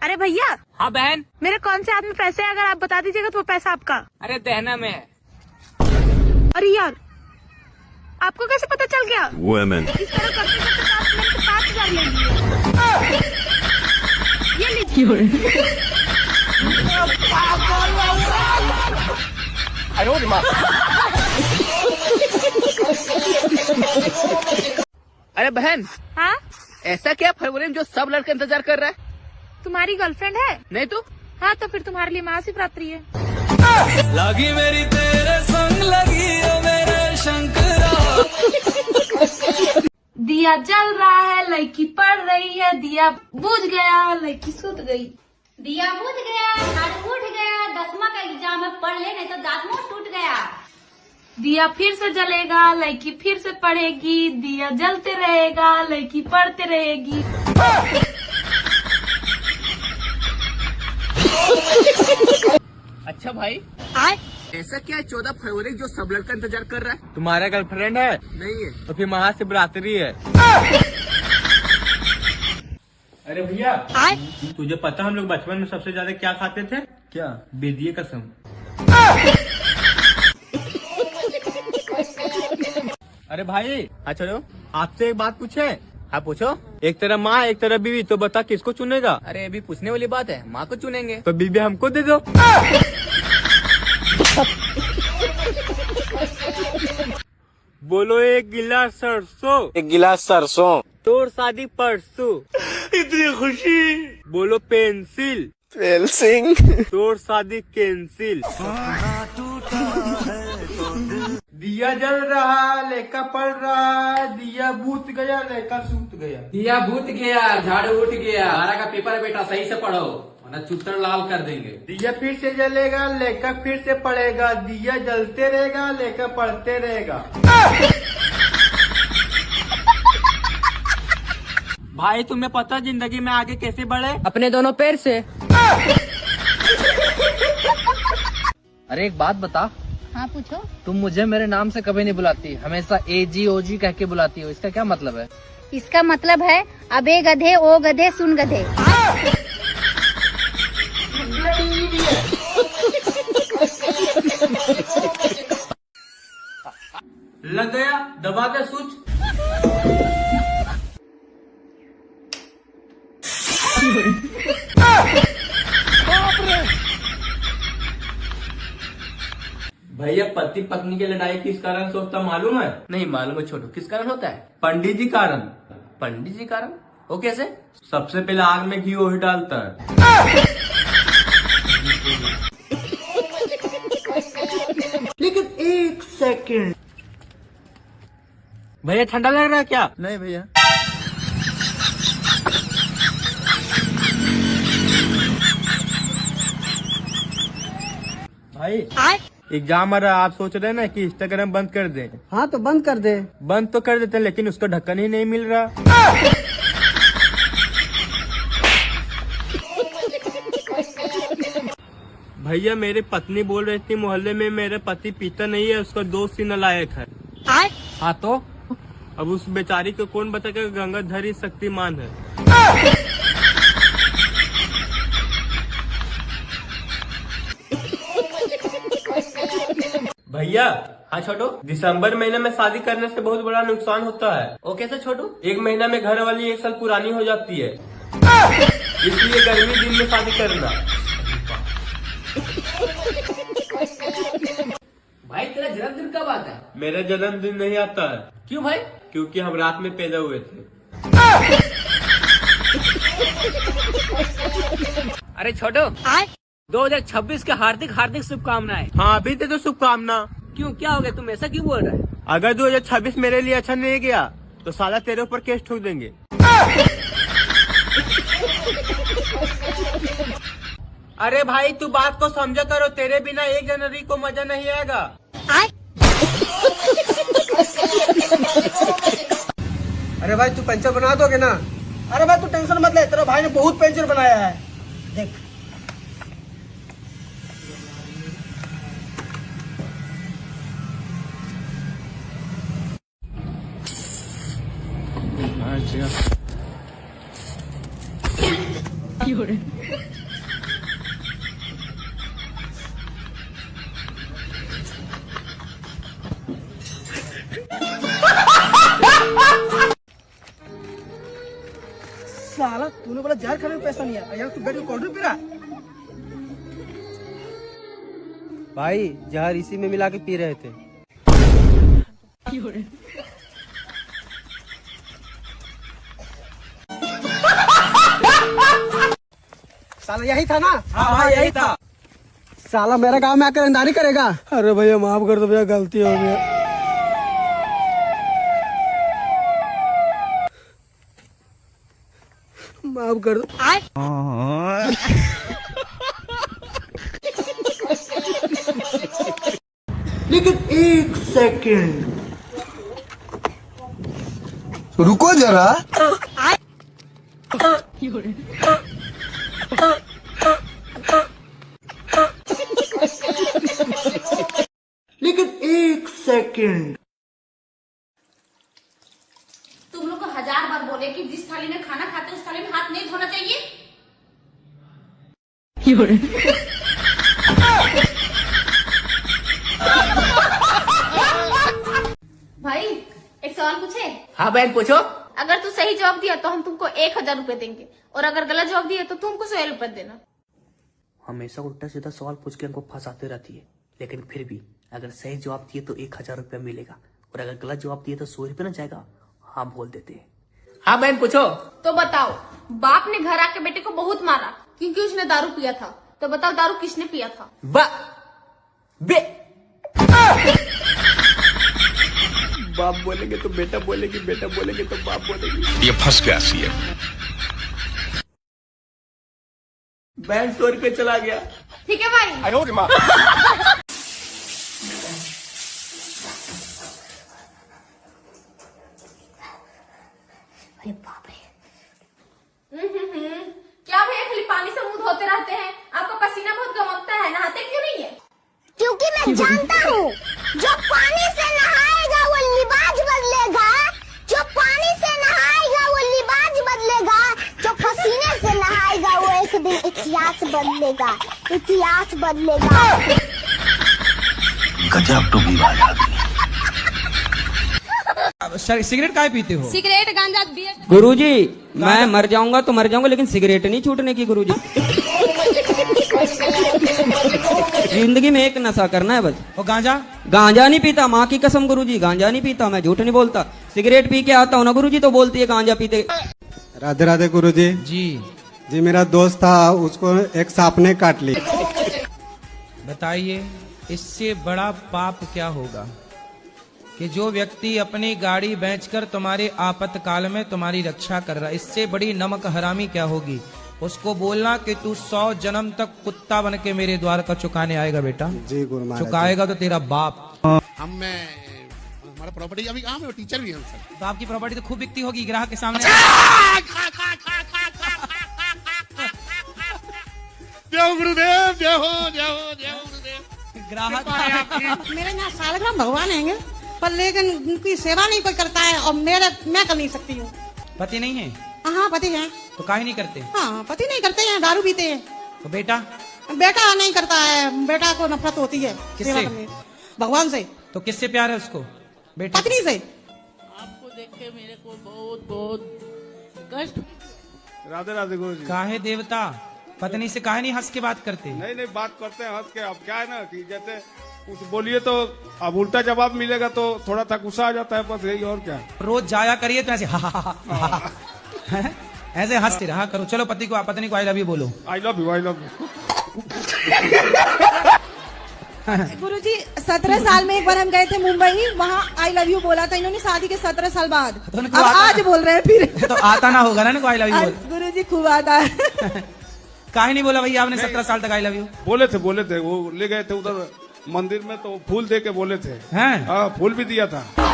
अरे भैया। हाँ बहन। मेरे कौन से हाथ में पैसे हैं, अगर आप बता दीजिएगा तो वो पैसा आपका। अरे दहना में है। अरे यार, आपको कैसे पता चल गया? Women. इस तरह करते करते तो आप मेरे से 5,000 ले लिए। ये लीजिए। अरे बहन, हाँ, ऐसा क्या फरवरी में जो सब लड़के इंतजार कर रहा है? तुम्हारी गर्लफ्रेंड है? नहीं तो? हाँ, तो फिर तुम्हारे लिए महाशिवरात्रि है। लगी मेरी तेरे संग लगी ओ मेरे शंकरा। दिया जल रहा है, लड़की पढ़ रही है, दिया बुझ गया, लड़की सुत गई। दिया बुझ गया, झाड़ू उठ गया, 10वां का एग्जाम है, पढ़ ले नहीं तो दांत मुंह टूट गया। दिया फिर से जलेगा, लड़की फिर से पढ़ेगी, दिया जलते रहेगा, लड़की पढ़ते रहेगी। अच्छा भाई, आए? ऐसा क्या है 14 फरवरी जो सब लड़का इंतजार कर रहा है? तुम्हारा गर्लफ्रेंड है? नहीं है। तो फिर महाशिवरात्रि है। अरे भैया, आए? तुझे पता हम लोग बचपन में सबसे ज्यादा क्या खाते थे? क्या? बेदिए कसम। अरे भाई, हाँ चलो। आपसे एक बात पूछे? हाँ पूछो। एक तरह माँ एक तरह बीवी, तो बता किसको चुनेगा? अरे अभी पूछने वाली बात है, माँ को चुनेंगे। तो बीवी हमको दे दो। बोलो एक गिलास सरसों। एक गिलास सरसों। तोर शादी परसों। इतनी खुशी। बोलो पेंसिल। पेंसिल। तोर शादी कैंसिल। दिया जल रहा, लेका पड़ रहा, दिया बूत गया, लेका सूत गया। दिया भूत गया, झाड़ू उठ गया। 12 का पेपर है बेटा, सही से पढ़ो वरना चुत्तर लाल कर देंगे। दिया फिर से जलेगा, लेका फिर से पड़ेगा, दिया जलते रहेगा, लेका पढ़ते रहेगा। भाई तुम्हें पता जिंदगी में आगे कैसे बढ़े? अपने दोनों पैर से। अरे एक बात बता, हाँ पूछो। तुम मुझे मेरे नाम से कभी नहीं बुलाती, हमेशा AG OG कह के बुलाती हो, इसका क्या मतलब है? इसका मतलब है अबे गधे, ओ गधे, सुन गधे। लग गया, दबा दे स्विच। भैया, पति पत्नी की लड़ाई किस कारण से होता मालूम है? नहीं मालूम है छोटू, किस कारण होता है? पंडित जी कारण। पंडित जी कारण? वो कैसे? सबसे पहले आग में घी वही डालता है। लेकिन एक सेकंड, भैया ठंडा लग रहा है क्या? नहीं भैया। भाई आए? एग्जाम आ रहा है, आप सोच रहे हैं ना कि इंस्टाग्राम बंद कर दें? हाँ तो बंद कर दे। बंद तो कर देते हैं, लेकिन उसका ढक्कन ही नहीं मिल रहा। भैया, मेरी पत्नी बोल रही थी मोहल्ले में मेरे पति पीता नहीं है, उसका दोस्त ही नालायक है। आए? हाँ तो अब उस बेचारी को कौन बताएगा गंगाधर ही शक्तिमान है। भैया। हाँ छोटू। दिसंबर महीने में शादी करने से बहुत बड़ा नुकसान होता है। वो कैसे छोटू? एक महीना में घर वाली 1 साल पुरानी हो जाती है, इसलिए गर्मी दिन में शादी करना। भाई तेरा जन्मदिन कब आता है? मेरा जन्मदिन नहीं आता है। क्यों भाई? क्योंकि हम रात में पैदा हुए थे। अरे छोटू, आए? 2026 के हार्दिक हार्दिक शुभकामनाएं। हाँ, अभी दे दो शुभकामना। क्यों, क्या हो गया, तुम ऐसा क्यों बोल रहे हो? अगर 2026 मेरे लिए अच्छा नहीं गया तो साला तेरे ऊपर केस ठोक देंगे। अरे भाई, तू बात को समझा करो, तेरे बिना 1 जनवरी को मजा नहीं आएगा। आए? अरे भाई, तू पंचर बना दोगे ना? अरे भाई तू टेंशन मत ले, तेरे भाई ने बहुत पंचर बनाया है, देख। अच्छा। साला तूने बोला जहर खाने में पैसा नहीं है, यार तू बैठ के कोल्ड ड्रिंक पी रहा। भाई जहर इसी में मिला के पी रहे थे। साला यही था ना? हाँ यही था। साला मेरा गांव में आकर अंधारी करेगा। अरे भैया माफ कर दो भैया, गलती हो गया। माफ कर दो। लेकिन एक सेकंड रुको जरा। लेकिन एक सेकंड, तुम लोग को 1000 बार बोले कि जिस थाली में खाना खाते हो उस थाली में हाथ नहीं धोना चाहिए। भाई एक सवाल पूछे? हाँ बहन पूछो। अगर तू सही जवाब दिया तो हम तुमको 1000 रुपए देंगे, और अगर गलत जवाब दिया तो तुमको 100 रुपए देना। हमेशा उल्टा सीधा सवाल पूछ के हमको फंसाते रहती है, लेकिन फिर भी अगर सही जवाब दिए तो 1000 रुपया मिलेगा, और अगर गलत जवाब दिए तो 100 रुपया ना जाएगा। हाँ बोल देते हैं। हाँ बहन पूछो। तो बताओ, बाप ने घर आके बेटे को बहुत मारा क्योंकि उसने दारू पिया था, तो बताओ दारू किसने पिया था? बाप बोलेंगे तो बेटा बोलेगी, बेटा बोलेंगे तो बाप बोलेगी। ये फंस गया सीएम। बहन 100 रुपये चला गया। ठीक है भाई। अरे बाप रे। क्या भैया खाली पानी से मुंह धोते रहते हैं? आपका पसीना बहुत गमकता है, नहाते क्यों नहीं है? क्योंकि मैं जानता हूँ जो पानी से नहाएगा वो लिबाज बदलेगा, जो पानी से नहाएगा वो लिबाज बदलेगा, जो पसीने से नहाएगा वो एक दिन इतिहास बदलेगा, इतिहास बदलेगा। गजब तो विवाद। सिगरेट काहे पीते हो? सिगरेट, गांजा, बियर। गुरुजी मैं मर जाऊंगा तो मर जाऊंगा, लेकिन सिगरेट नहीं छूटने की गुरुजी। जिंदगी में एक नशा करना है बस। और गांजा? गांजा नहीं पीता, माँ की कसम गुरुजी, गांजा नहीं पीता, मैं झूठ नहीं बोलता। सिगरेट पी के आता हूँ ना गुरुजी, तो बोलती है गांजा पीते। राधे राधे गुरुजी। जी मेरा दोस्त था, उसको एक सांप ने काट ली। बताइए इससे बड़ा पाप क्या होगा कि जो व्यक्ति अपनी गाड़ी बेचकर तुम्हारे आपातकाल में तुम्हारी रक्षा कर रहा है, इससे बड़ी नमक हरामी क्या होगी? उसको बोलना कि तू 100 जन्म तक कुत्ता बन के मेरे द्वार का चुकाने आएगा बेटा। जी गुरु महाराज। चुकाएगा तो तेरा बाप। हमारा प्रॉपर्टी अभी काम है, टीचर भी है सर। तो आपकी प्रॉपर्टी तो खूब बिकती होगी ग्राहक के सामने। जय गुरुदेव, जय हो, जय हो, जय हो गुरुदेव। ग्राहक मेरे यहाँ सालग्राम भगवान है, पर लेकिन उनकी सेवा नहीं कोई करता है, और मैं कर नहीं सकती हूँ। पति नहीं है? हाँ पति है। तो काहे नहीं करते? हाँ पति नहीं करते हैं, दारू पीते हैं। तो बेटा? बेटा नहीं करता है, बेटा को नफरत होती है किससे? सेवा करने। भगवान से। तो किससे प्यार है उसको? बेटा? पत्नी से। आपको देख के मेरे को बहुत बहुत कष्ट। राधे राधे गुरुजी। काहे देवता पत्नी से काहे नहीं हंस के बात करते? नहीं बात करते हैं हंस के। अब क्या है ना कि जैसे कुछ बोलिए तो अब उल्टा जवाब मिलेगा तो थोड़ा सा गुस्सा आ जाता है, बस यही। और क्या? रोज जाया करिए तो ऐसे ऐसे हंसते रहा करो। चलो पत्नी को आई लव यू बोलो। I love you, I love you. Guruji 17 साल में एक बार हम गए थे मुंबई, वहाँ आई लव यू बोला था इन्होंने शादी के 17 साल बाद। तो अब आज बोल रहे हैं फिर। तो आता ना होगा ना आई लव यू बोल। गुरुजी खूब आता है। काहे नहीं बोला भैया आपने 17 साल तक आई लव यू? बोले थे वो ले गए थे उधर मंदिर में, तो फूल दे के बोले थे। हैं? हाँ फूल भी दिया था।